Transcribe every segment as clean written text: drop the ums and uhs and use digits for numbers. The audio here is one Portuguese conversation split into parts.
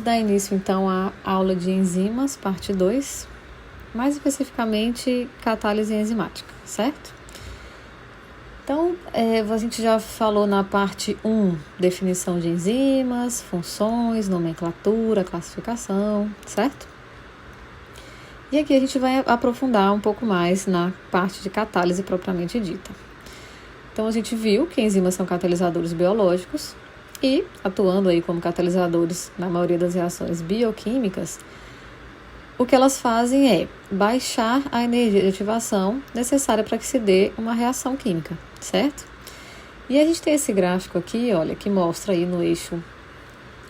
dar início então à aula de enzimas, parte 2, mais especificamente catálise enzimática, certo? Então, a gente já falou na parte 1, definição de enzimas, funções, nomenclatura, classificação, certo? E aqui a gente vai aprofundar um pouco mais na parte de catálise propriamente dita. Então, a gente viu que enzimas são catalisadores biológicos e, atuando aí como catalisadores na maioria das reações bioquímicas, o que elas fazem é baixar a energia de ativação necessária para que se dê uma reação química, certo? E a gente tem esse gráfico aqui, olha, que mostra aí no eixo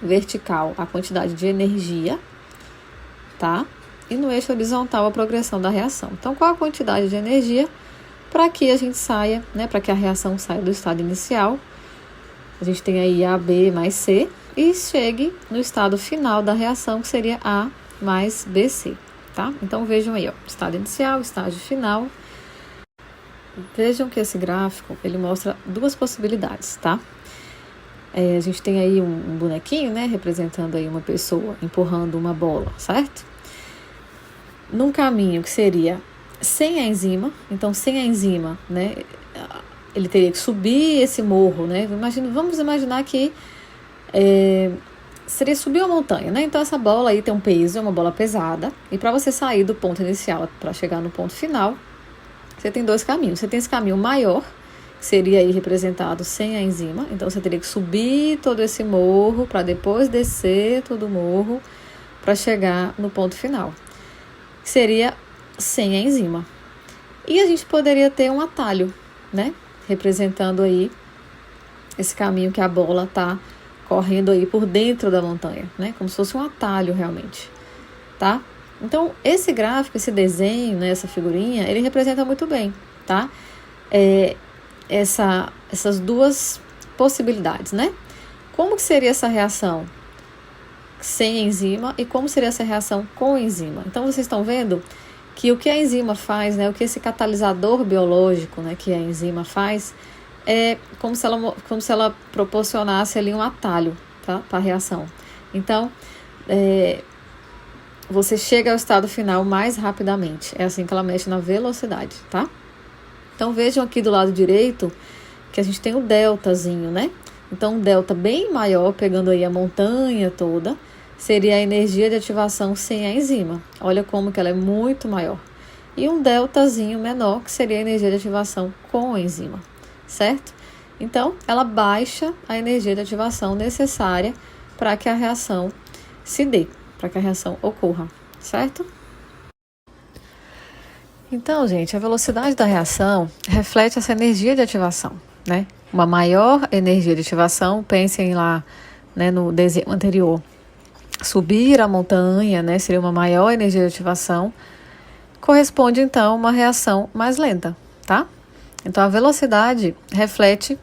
vertical a quantidade de energia, tá? E no eixo horizontal a progressão da reação. Então, qual a quantidade de energia para que a gente saia, né, para que a reação saia do estado inicial? A gente tem aí AB mais C e chegue no estado final da reação, que seria A mais BC, tá? Então, vejam aí, ó, estado inicial, estágio final. Vejam que esse gráfico, ele mostra duas possibilidades, tá? A gente tem aí um bonequinho, né, representando aí uma pessoa empurrando uma bola, certo? Num caminho que seria sem a enzima, então sem a enzima, né, ele teria que subir esse morro, né? Vamos imaginar que seria subir uma montanha, né? Então essa bola aí tem um peso, é uma bola pesada, e para você sair do ponto inicial para chegar no ponto final, você tem dois caminhos. Você tem esse caminho maior, que seria aí representado sem a enzima, então você teria que subir todo esse morro para depois descer todo o morro para chegar no ponto final, que seria sem a enzima. E a gente poderia ter um atalho, né? Representando aí esse caminho que a bola está correndo aí por dentro da montanha, né? Como se fosse um atalho realmente, tá? Então, esse gráfico, esse desenho, né, essa figurinha, ele representa muito bem, tá? Essas duas possibilidades, né? Como que seria essa reação sem enzima e como seria essa reação com enzima? Então, vocês estão vendo que o que a enzima faz, né, o que esse catalisador biológico, né, que a enzima faz, é como se ela proporcionasse ali um atalho, tá, para a reação. Então, você chega ao estado final mais rapidamente. É assim que ela mexe na velocidade, tá? Então, vejam aqui do lado direito que a gente tem o deltazinho, né? Então, um delta bem maior, pegando aí a montanha toda, seria a energia de ativação sem a enzima. Olha como que ela é muito maior. E um deltazinho menor, que seria a energia de ativação com a enzima, certo? Então, ela baixa a energia de ativação necessária para que a reação se dê, para que a reação ocorra, certo? Então, gente, a velocidade da reação reflete essa energia de ativação, né? Uma maior energia de ativação, pensem lá, né, no desenho anterior, subir a montanha, né, seria uma maior energia de ativação, corresponde então a uma reação mais lenta, tá? Então, a velocidade reflete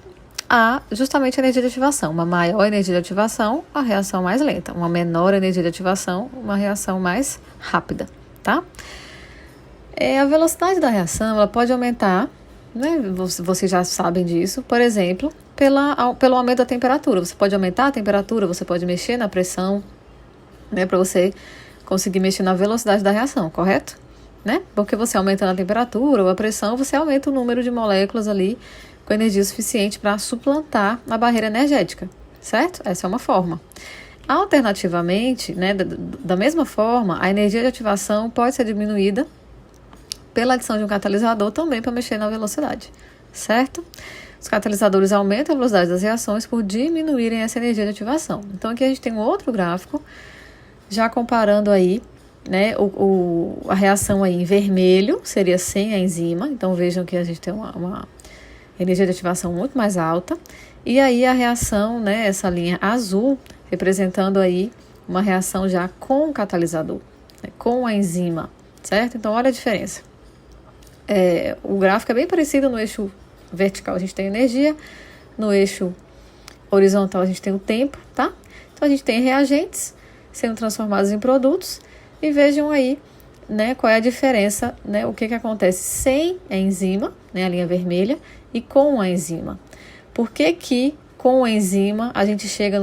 justamente a energia de ativação. Uma maior energia de ativação, a reação mais lenta. Uma menor energia de ativação, uma reação mais rápida, tá? A velocidade da reação, ela pode aumentar, né? Vocês já sabem disso, por exemplo, pelo aumento da temperatura. Você pode aumentar a temperatura, você pode mexer na pressão, né? Para você conseguir mexer na velocidade da reação, correto? Né? Porque você aumentando a temperatura ou a pressão, você aumenta o número de moléculas ali com energia suficiente para suplantar a barreira energética, certo? Essa é uma forma. Alternativamente, né, da mesma forma, a energia de ativação pode ser diminuída pela adição de um catalisador também para mexer na velocidade, certo? Os catalisadores aumentam a velocidade das reações por diminuírem essa energia de ativação. Então, aqui a gente tem um outro gráfico, já comparando aí, né, a reação aí em vermelho seria sem a enzima. Então, vejam que a gente tem uma energia de ativação muito mais alta. E aí a reação, né, essa linha azul, representando aí uma reação já com o catalisador, né, com a enzima, certo? Então, olha a diferença. O gráfico é bem parecido. No eixo vertical a gente tem energia, no eixo horizontal a gente tem o tempo, tá? Então, a gente tem reagentes sendo transformados em produtos e vejam aí, né, qual é a diferença, né, o que acontece sem a enzima, né, a linha vermelha, e com a enzima. Por que com a enzima, a gente chega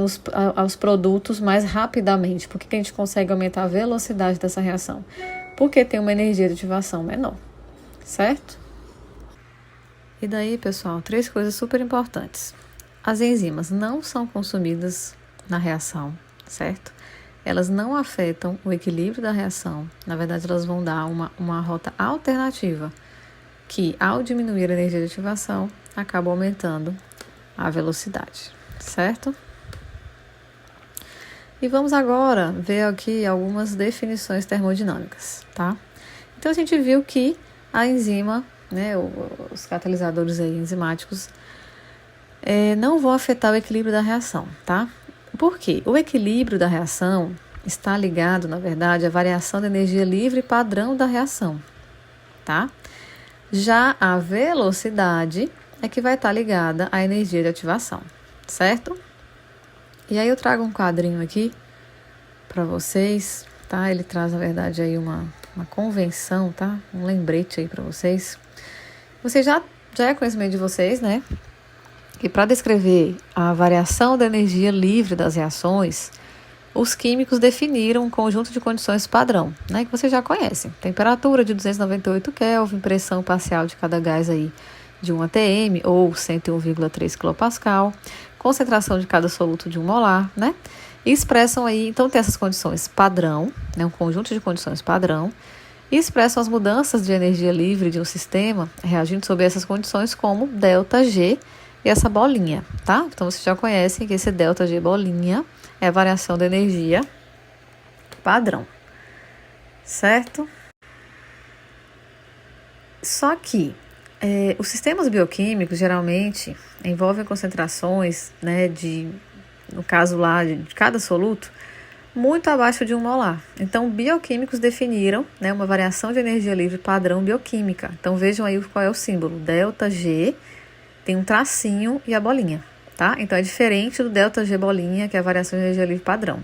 aos produtos mais rapidamente. Por que a gente consegue aumentar a velocidade dessa reação? Porque tem uma energia de ativação menor, certo? E daí, pessoal, 3 coisas super importantes. As enzimas não são consumidas na reação, certo? Elas não afetam o equilíbrio da reação. Na verdade, elas vão dar uma rota alternativa, que ao diminuir a energia de ativação, acaba aumentando a velocidade, certo? E vamos agora ver aqui algumas definições termodinâmicas, tá? Então, a gente viu que a enzima, né, os catalisadores aí enzimáticos, não vão afetar o equilíbrio da reação, tá? Por quê? O equilíbrio da reação está ligado, na verdade, à variação da energia livre padrão da reação, tá? Já a velocidade é que vai estar ligada à energia de ativação, certo? E aí eu trago um quadrinho aqui para vocês, tá? Ele traz, na verdade, aí uma convenção, tá? Um lembrete aí para vocês. Vocês já é conhecimento de vocês, né? E para descrever a variação da energia livre das reações, os químicos definiram um conjunto de condições padrão, né, que vocês já conhecem. Temperatura de 298 Kelvin, pressão parcial de cada gás aí de 1 atm ou 101,3 kPa, concentração de cada soluto de 1 molar, né? E expressam aí, então tem essas condições padrão, né, um conjunto de condições padrão, e expressam as mudanças de energia livre de um sistema reagindo sob essas condições como ΔG, e essa bolinha, tá? Então, vocês já conhecem que esse ΔG bolinha é a variação da energia padrão, certo? Só que os sistemas bioquímicos geralmente envolvem concentrações, né, no caso lá, de cada soluto, muito abaixo de 1 molar. Então, bioquímicos definiram, né, uma variação de energia livre padrão bioquímica. Então, vejam aí qual é o símbolo, ΔG, tem um tracinho e a bolinha, tá? Então, é diferente do ΔG bolinha, que é a variação de energia livre padrão.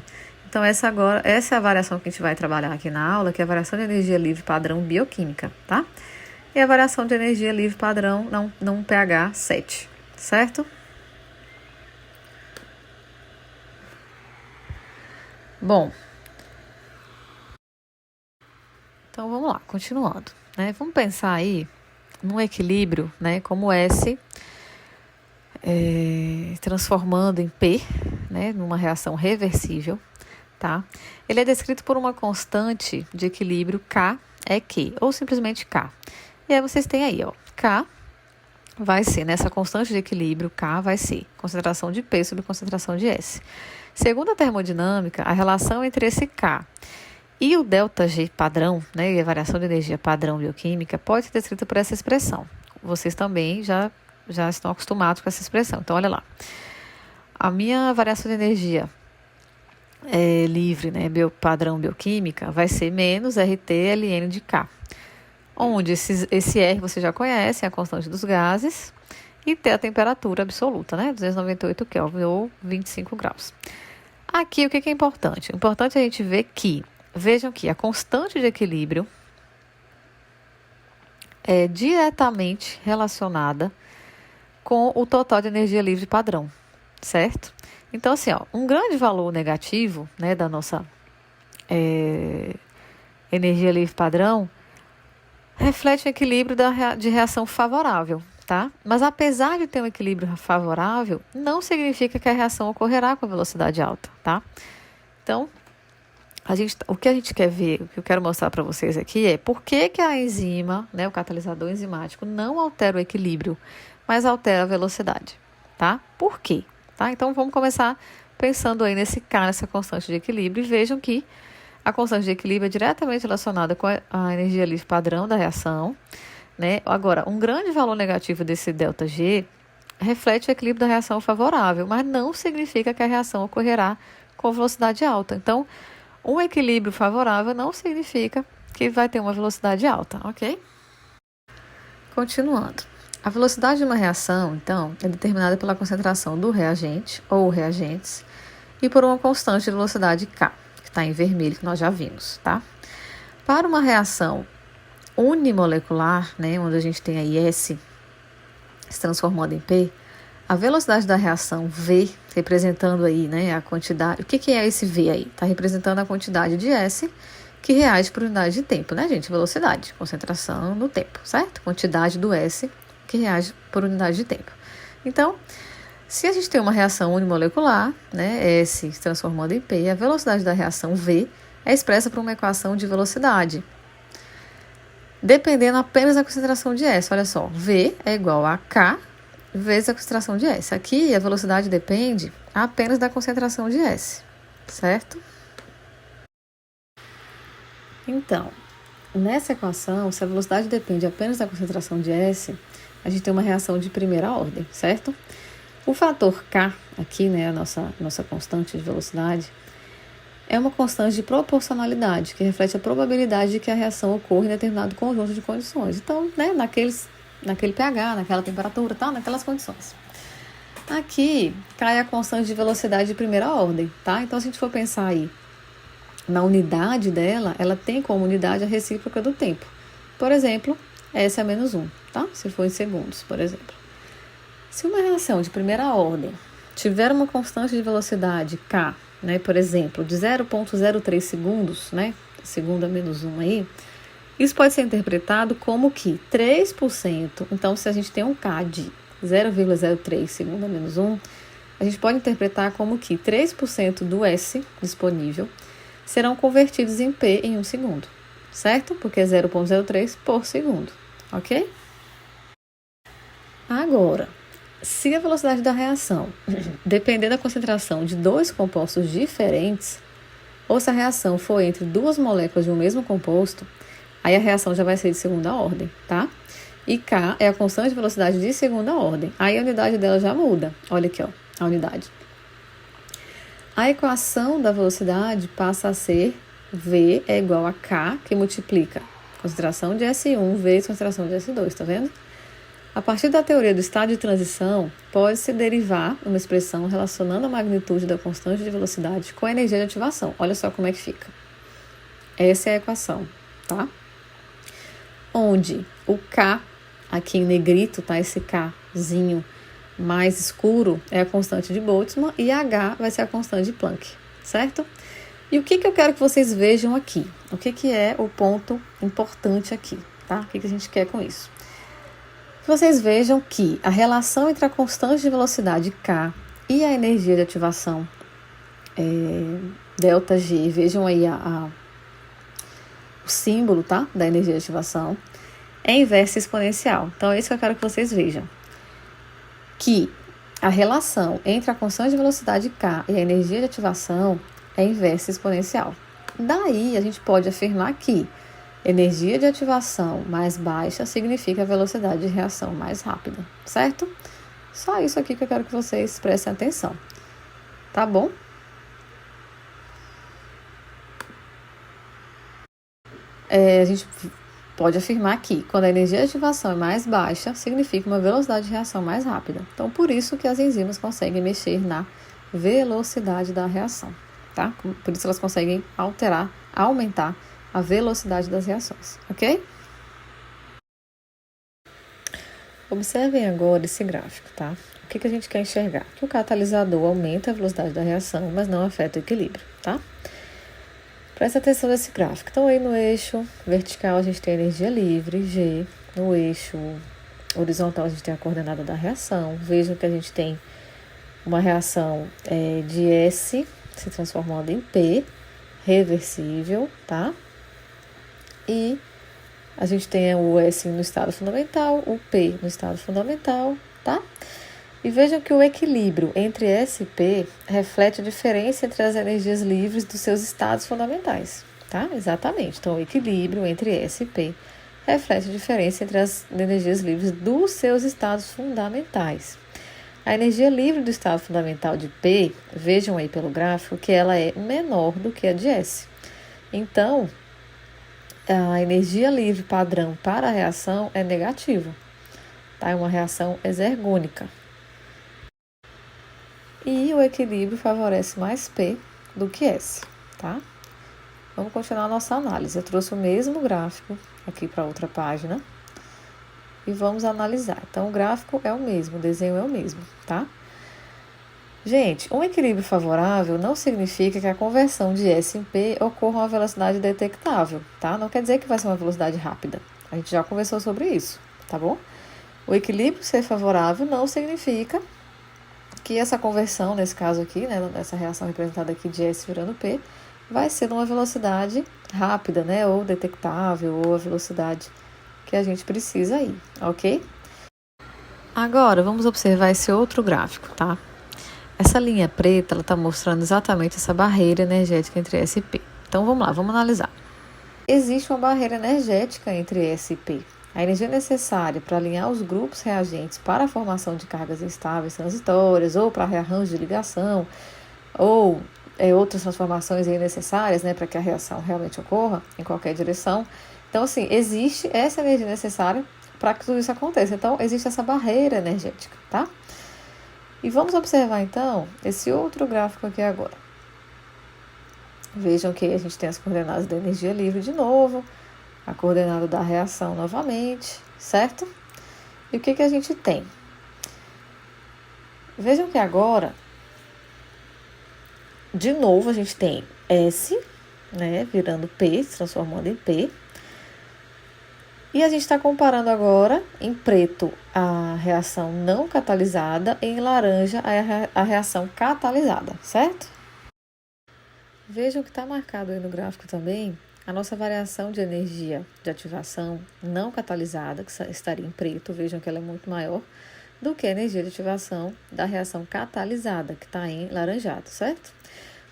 Então, essa é a variação que a gente vai trabalhar aqui na aula, que é a variação de energia livre padrão bioquímica, tá? E a variação de energia livre padrão num pH 7, certo? Bom, então vamos lá, continuando, né? Vamos pensar aí num equilíbrio, né? Como S transformando em P, né? Numa reação reversível, tá? Ele é descrito por uma constante de equilíbrio K é Q, ou simplesmente K. E aí vocês têm aí, ó, K vai ser, nessa constante de equilíbrio, K vai ser concentração de P sobre concentração de S. Segundo a termodinâmica, a relação entre esse K e o ΔG padrão, né, e a variação de energia padrão bioquímica, pode ser descrita por essa expressão. Vocês também já estão acostumados com essa expressão. Então, olha lá. A minha variação de energia livre, né, padrão bioquímica, vai ser menos RT/Ln de K. Onde esse R você já conhece, é a constante dos gases, e ter a temperatura absoluta, né, 298 Kelvin ou 25 graus. Aqui, o que é importante? O importante é a gente ver que, vejam que a constante de equilíbrio é diretamente relacionada com o total de energia livre padrão, certo? Então, assim, ó, um grande valor negativo, né, da nossa energia livre padrão reflete um equilíbrio de reação favorável, tá? Mas apesar de ter um equilíbrio favorável, não significa que a reação ocorrerá com velocidade alta, tá? Então, o que a gente quer ver, o que eu quero mostrar para vocês aqui é por que a enzima, né, o catalisador enzimático, não altera o equilíbrio, mas altera a velocidade, tá? Por quê? Tá? Então, vamos começar pensando aí nessa constante de equilíbrio, e vejam que a constante de equilíbrio é diretamente relacionada com a energia livre padrão da reação, né? Agora, um grande valor negativo desse ΔG reflete o equilíbrio da reação favorável, mas não significa que a reação ocorrerá com velocidade alta. Então, um equilíbrio favorável não significa que vai ter uma velocidade alta, ok? Continuando. A velocidade de uma reação, então, é determinada pela concentração do reagente ou reagentes e por uma constante de velocidade K, que está em vermelho, que nós já vimos, tá? Para uma reação unimolecular, né, onde a gente tem aí S se transformando em P, A velocidade da reação V, representando aí, né, a quantidade... O que é esse V aí? Está representando a quantidade de S que reage por unidade de tempo, né, gente? Velocidade, concentração no tempo, certo? Quantidade do S que reage por unidade de tempo. Então, se a gente tem uma reação unimolecular, né, S se transformando em P, a velocidade da reação V é expressa por uma equação de velocidade, dependendo apenas da concentração de S. Olha só, V é igual a K vezes a concentração de S. Aqui a velocidade depende apenas da concentração de S, certo? Então, nessa equação, se a velocidade depende apenas da concentração de S, a gente tem uma reação de primeira ordem, certo? O fator K, aqui, né, a nossa constante de velocidade, é uma constante de proporcionalidade, que reflete a probabilidade de que a reação ocorra em determinado conjunto de condições. Então, né, naquele pH, naquela temperatura, tá? Naquelas condições. Aqui cai a constante de velocidade de primeira ordem, tá? Então, se a gente for pensar aí na unidade dela, ela tem como unidade a recíproca do tempo. Por exemplo, S é menos 1, tá? Se for em segundos, por exemplo. Se uma reação de primeira ordem tiver uma constante de velocidade K, né, por exemplo, de 0,03 segundos, né? Segundo a menos 1 aí, isso pode ser interpretado como que 3%, então se a gente tem um K de 0,03 segundo a menos 1, a gente pode interpretar como que 3% do S disponível serão convertidos em P em 1 segundo, certo? Porque é 0,03 por segundo, ok? Agora, se a velocidade da reação depender da concentração de dois compostos diferentes, ou se a reação for entre duas moléculas de um mesmo composto, aí a reação já vai ser de segunda ordem, tá? E K é a constante de velocidade de segunda ordem. Aí a unidade dela já muda. Olha aqui, ó, a unidade. A equação da velocidade passa a ser V é igual a K, que multiplica concentração de S1 vezes concentração de S2, tá vendo? A partir da teoria do estado de transição, pode-se derivar uma expressão relacionando a magnitude da constante de velocidade com a energia de ativação. Olha só como é que fica. Essa é a equação, tá? Onde o K, aqui em negrito, tá? Esse Kzinho mais escuro é a constante de Boltzmann e H vai ser a constante de Planck, certo? E o que eu quero que vocês vejam aqui? O que é o ponto importante aqui, tá? O que a gente quer com isso? Que vocês vejam que a relação entre a constante de velocidade K e a energia de ativação ΔG, vejam aí o símbolo, tá? Da energia de ativação, é inversa exponencial. Então, é isso que eu quero que vocês vejam. Que a relação entre a constante de velocidade K e a energia de ativação é inversa exponencial. Daí, a gente pode afirmar que energia de ativação mais baixa significa velocidade de reação mais rápida, certo? Só isso aqui que eu quero que vocês prestem atenção, tá bom? A gente pode afirmar que quando a energia de ativação é mais baixa, significa uma velocidade de reação mais rápida. Então, por isso que as enzimas conseguem mexer na velocidade da reação, tá? Por isso elas conseguem aumentar a velocidade das reações, ok? Observem agora esse gráfico, tá? O que a gente quer enxergar? Que o catalisador aumenta a velocidade da reação, mas não afeta o equilíbrio, tá? Presta atenção nesse gráfico. Então, aí no eixo vertical a gente tem a energia livre, G. No eixo horizontal a gente tem a coordenada da reação. Vejam que a gente tem uma reação de S se transformando em P, reversível, tá? E a gente tem o S no estado fundamental, o P no estado fundamental, tá? E vejam que o equilíbrio entre S e P reflete a diferença entre as energias livres dos seus estados fundamentais, tá? Exatamente. Então, o equilíbrio entre S e P reflete a diferença entre as energias livres dos seus estados fundamentais. A energia livre do estado fundamental de P, vejam aí pelo gráfico, que ela é menor do que a de S. Então, a energia livre padrão para a reação é negativa, tá? É uma reação exergônica. E o equilíbrio favorece mais P do que S, tá? Vamos continuar a nossa análise. Eu trouxe o mesmo gráfico aqui para outra página. e vamos analisar. Então, o gráfico é o mesmo, o desenho é o mesmo, tá? Gente, um equilíbrio favorável não significa que a conversão de S em P ocorra a uma velocidade detectável, tá? Não quer dizer que vai ser uma velocidade rápida. A gente já conversou sobre isso, tá bom? O equilíbrio ser favorável não significa que essa conversão, nesse caso aqui, né, essa reação representada aqui de S virando P, vai ser numa velocidade rápida, né, ou detectável, ou a velocidade que a gente precisa aí, ok? Agora, vamos observar esse outro gráfico, tá? Essa linha preta, ela está mostrando exatamente essa barreira energética entre S e P. Então, vamos lá, vamos analisar. Existe uma barreira energética entre S e P. A energia necessária para alinhar os grupos reagentes para a formação de cargas instáveis transitórias ou para rearranjo de ligação ou outras transformações aí necessárias, né, para que a reação realmente ocorra em qualquer direção. Então, assim, existe essa energia necessária para que tudo isso aconteça. Então, existe essa barreira energética, tá? E vamos observar, então, esse outro gráfico aqui agora. Vejam que a gente tem as coordenadas da energia livre de novo, a coordenada da reação novamente, certo? E o que a gente tem? Vejam que agora, de novo, a gente tem S, né, virando P, se transformando em P. E a gente está comparando agora, em preto, a reação não catalisada, e em laranja, a reação catalisada, certo? Vejam que está marcado aí no gráfico também a nossa variação de energia de ativação não catalisada, que estaria em preto, vejam que ela é muito maior do que a energia de ativação da reação catalisada, que está em laranjado, certo?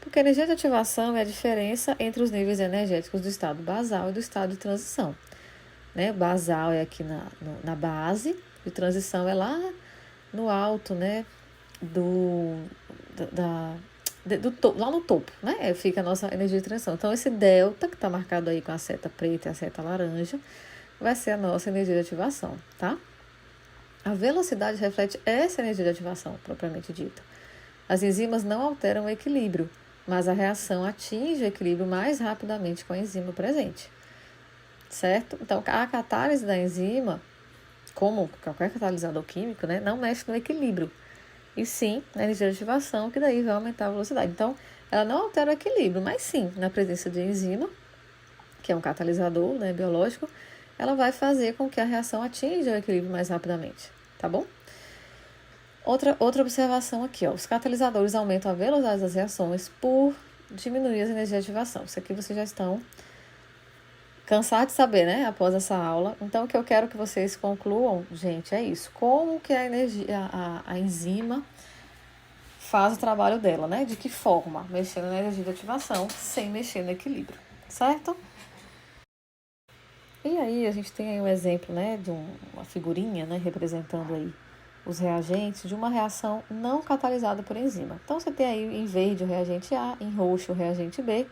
Porque a energia de ativação é a diferença entre os níveis energéticos do estado basal e do estado de transição. Né? Basal é aqui na base, e transição é lá no alto, né? Lá no topo, né? Fica a nossa energia de transição. Então, esse delta, que está marcado aí com a seta preta e a seta laranja, vai ser a nossa energia de ativação, tá? A velocidade reflete essa energia de ativação, propriamente dita. As enzimas não alteram o equilíbrio, mas a reação atinge o equilíbrio mais rapidamente com a enzima presente, certo? Então, a catálise da enzima, como qualquer catalisador químico, né, não mexe no equilíbrio, e sim na energia de ativação, que daí vai aumentar a velocidade. Então, ela não altera o equilíbrio, mas sim, na presença de enzima, que é um catalisador, né, biológico, ela vai fazer com que a reação atinja o equilíbrio mais rapidamente, tá bom? Outra observação aqui, ó, os catalisadores aumentam a velocidade das reações por diminuir as energias de ativação. Isso aqui vocês já estão cansados de saber, né, após essa aula. Então, o que eu quero que vocês concluam, gente, é isso. Como que a energia, a enzima faz o trabalho dela, né? De que forma? Mexendo na energia de ativação sem mexer no equilíbrio, certo? E aí, a gente tem aí um exemplo, né, de uma figurinha, né, representando aí os reagentes de uma reação não catalisada por enzima. Então, você tem aí em verde o reagente A, em roxo o reagente B,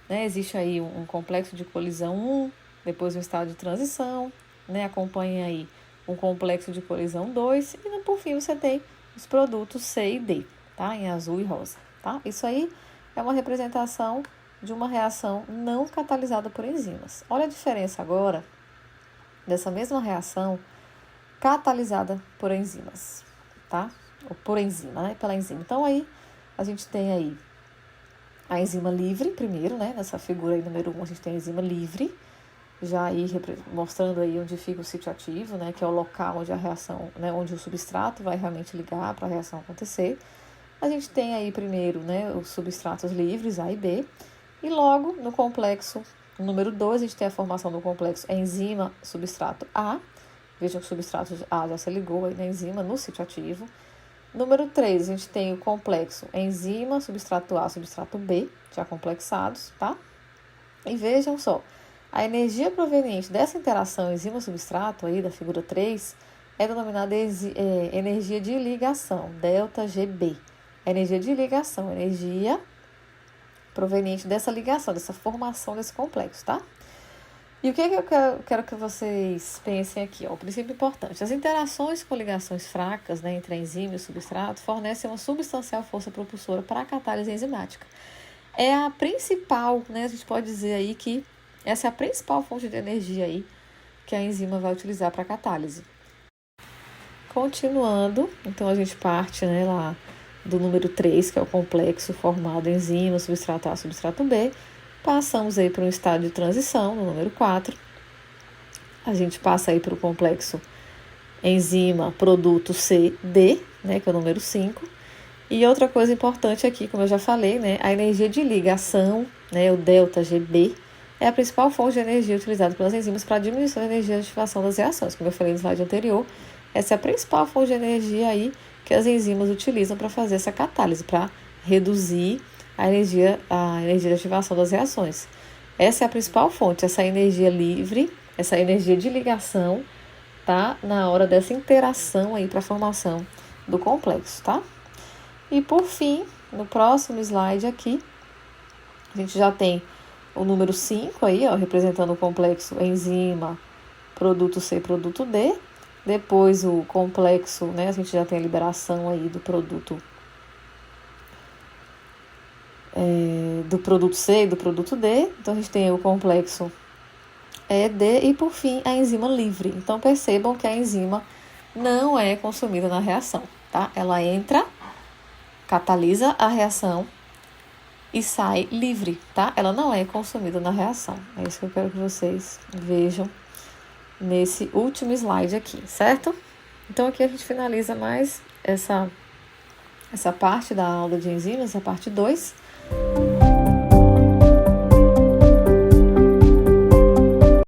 né? Existe aí um complexo de colisão 1, depois um estado de transição, né? Acompanha aí um complexo de colisão 2 e por fim você tem os produtos C e D, tá? Em azul e rosa, tá? Isso aí é uma representação de uma reação não catalisada por enzimas. Olha a diferença agora dessa mesma reação catalisada por enzimas, tá? Ou por enzima, né? Pela enzima. Então, aí, a gente tem aí a enzima livre, primeiro, né? Nessa figura aí, número 1, a gente tem a enzima livre, já aí mostrando aí onde fica o sítio ativo, né? Que é o local onde a reação, né? Onde o substrato vai realmente ligar para a reação acontecer. A gente tem aí, primeiro, né? Os substratos livres, A e B. E logo, no complexo número 2, a gente tem a formação do complexo enzima substrato A. Vejam que o substrato A já se ligou aí na enzima no sítio ativo. Número 3, a gente tem o complexo enzima, substrato A, substrato B, já complexados, tá? E vejam só, a energia proveniente dessa interação enzima-substrato aí da figura 3 é denominada energia de ligação, ΔGB. A energia de ligação, energia proveniente dessa ligação, dessa formação desse complexo, tá? E o que eu quero que vocês pensem aqui? Ó, o princípio importante. As interações com ligações fracas, né, entre a enzima e o substrato fornecem uma substancial força propulsora para a catálise enzimática. É a principal, né, a gente pode dizer aí que essa é a principal fonte de energia aí que a enzima vai utilizar para a catálise. Continuando, então a gente parte, né, lá do número 3, que é o complexo formado enzima, substrato A, substrato B. Passamos aí para um estado de transição, no número 4. A gente passa aí para o complexo enzima, produto C, D, né, que é o número 5. E outra coisa importante aqui, como eu já falei, né, a energia de ligação, né, o ΔGB, é a principal fonte de energia utilizada pelas enzimas para a diminuição da energia de ativação das reações. Como eu falei no slide anterior, essa é a principal fonte de energia aí que as enzimas utilizam para fazer essa catálise, para reduzir a energia de ativação das reações. Essa é a principal fonte, essa energia livre, essa energia de ligação, tá? Na hora dessa interação aí para a formação do complexo, tá? E por fim, no próximo slide aqui, a gente já tem o número 5 aí, ó, representando o complexo enzima, produto C, produto D. Depois o complexo, né, a gente já tem a liberação aí do produto C e do produto D. Então a gente tem o complexo ED e por fim a enzima livre. Então percebam que a enzima não é consumida na reação, tá? Ela entra, catalisa a reação e sai livre, tá? Ela não é consumida na reação. É isso que eu quero que vocês vejam nesse último slide aqui, certo? Então aqui a gente finaliza mais essa parte da aula de enzimas, essa parte 2.